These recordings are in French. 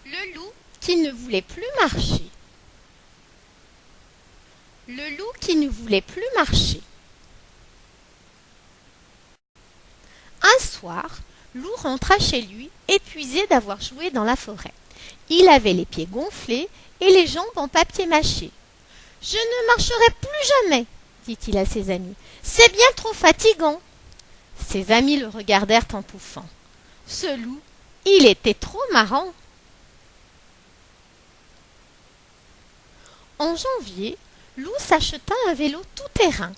Le loup qui ne voulait plus marcher. Le loup qui ne voulait plus marcher. Un soir, Loup rentra chez lui, épuisé d'avoir joué dans la forêt. Il avait les pieds gonflés et les jambes en papier mâché. « Je ne marcherai plus jamais, dit-il à ses amis. C'est bien trop fatigant. Ses amis le regardèrent en pouffant. Ce loup, il était trop marrant. En janvier, Loup s'acheta un vélo tout-terrain.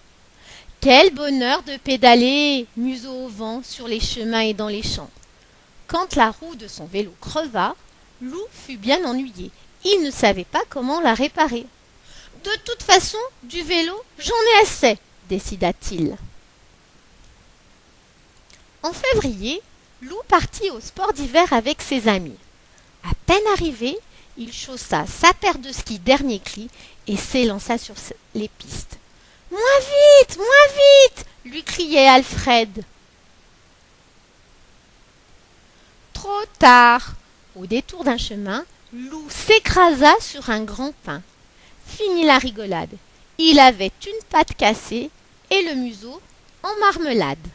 Quel bonheur de pédaler, museau au vent, sur les chemins et dans les champs. Quand la roue de son vélo creva, Loup fut bien ennuyé. Il ne savait pas comment la réparer. « De toute façon, du vélo, j'en ai assez, décida-t-il. En février, Loup partit au sport d'hiver avec ses amis. À peine arrivé, il chaussa sa paire de skis dernier cri et s'élança sur les pistes. « Moins vite, lui criait Alfred. Trop tard. Au détour d'un chemin, Loup s'écrasa sur un grand pin. Fini la rigolade. Il avait une patte cassée et le museau en marmelade.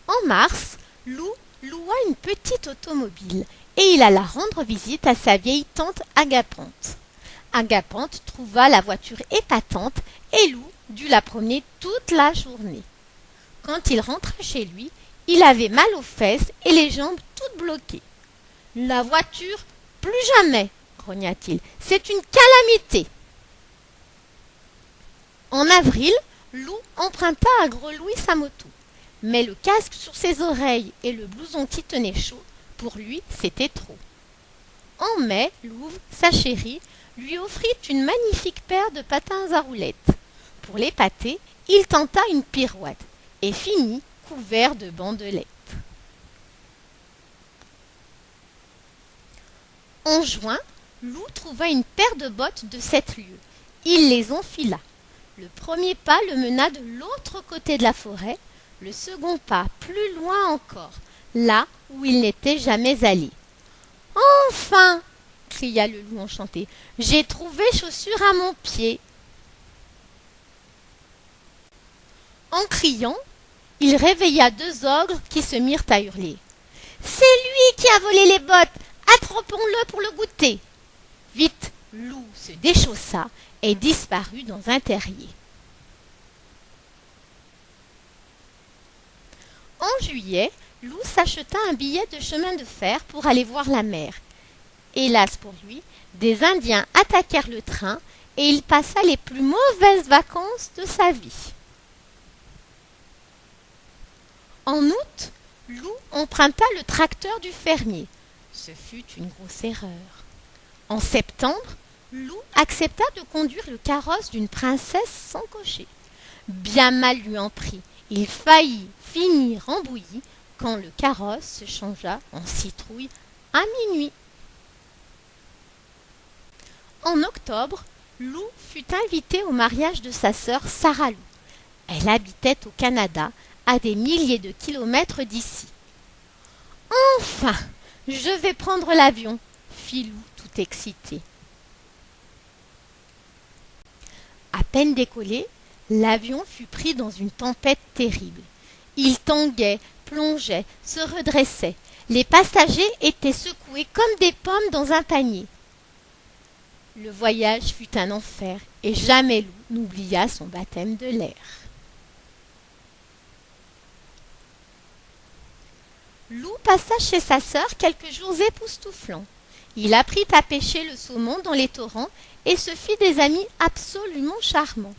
En mars, Loup loua une petite automobile et il alla rendre visite à sa vieille tante Agapante. Agapante trouva la voiture épatante et Loup dut la promener toute la journée. Quand il rentra chez lui, il avait mal aux fesses et les jambes toutes bloquées. « La voiture, plus jamais !» grogna-t-il. « C'est une calamité !» En avril, Loup emprunta à Grenouille sa moto. Mais le casque sur ses oreilles et le blouson qui tenait chaud, pour lui, c'était trop. En mai, Louve, sa chérie, lui offrit une magnifique paire de patins à roulettes. Pour l'épater, il tenta une pirouette et finit couvert de bandelettes. En juin, Loup trouva une paire de bottes de 7 lieues. Il les enfila. Le premier pas le mena de l'autre côté de la forêt, le second pas plus loin encore, là où il n'était jamais allé. « Enfin !» cria le loup enchanté. « J'ai trouvé chaussure à mon pied. » En criant, il réveilla 2 ogres qui se mirent à hurler. « C'est lui qui a volé les bottes! Attrapons-le pour le goûter !» Vite, Loup se déchaussa et disparut dans un terrier. En juillet, Loup s'acheta un billet de chemin de fer pour aller voir la mer. Hélas pour lui, des Indiens attaquèrent le train et il passa les plus mauvaises vacances de sa vie. En août, Loup emprunta le tracteur du fermier. Ce fut une grosse erreur. En septembre, Loup accepta de conduire le carrosse d'une princesse sans cocher. Bien mal lui en prit. Il faillit finir en bouillie quand le carrosse se changea en citrouille à minuit. En octobre, Loup fut invité au mariage de sa sœur Sarah Loup. Elle habitait au Canada, à des milliers de kilomètres d'ici. « Enfin, je vais prendre l'avion !» fit Loup tout excité. À peine décollé, l'avion fut pris dans une tempête terrible. Il tanguait, plongeait, se redressait. Les passagers étaient secoués comme des pommes dans un panier. Le voyage fut un enfer et jamais Loup n'oublia son baptême de l'air. Loup passa chez sa sœur quelques jours époustouflants. Il apprit à pêcher le saumon dans les torrents et se fit des amis absolument charmants.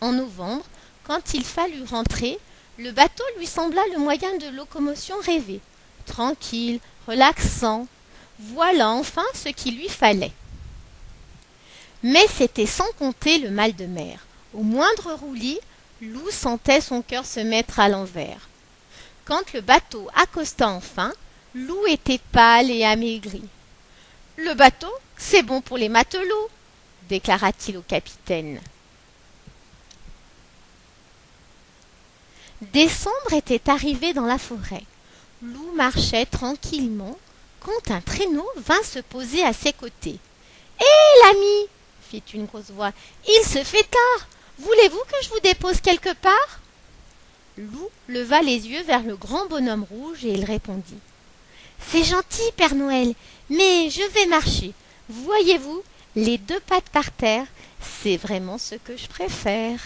En novembre, quand il fallut rentrer, le bateau lui sembla le moyen de locomotion rêvé. Tranquille, relaxant, voilà enfin ce qu'il lui fallait. Mais c'était sans compter le mal de mer. Au moindre roulis, Loup sentait son cœur se mettre à l'envers. Quand le bateau accosta enfin, Loup était pâle et amaigri. « Le bateau, c'est bon pour les matelots !» déclara-t-il au capitaine. Décembre était arrivé dans la forêt. Loup marchait tranquillement quand un traîneau vint se poser à ses côtés. « Hé, l'ami !» fit une grosse voix. « Il se fait tard. Voulez-vous que je vous dépose quelque part ?» Loup leva les yeux vers le grand bonhomme rouge et il répondit. « C'est gentil, Père Noël, mais je vais marcher. Voyez-vous, les deux pattes par terre, c'est vraiment ce que je préfère. »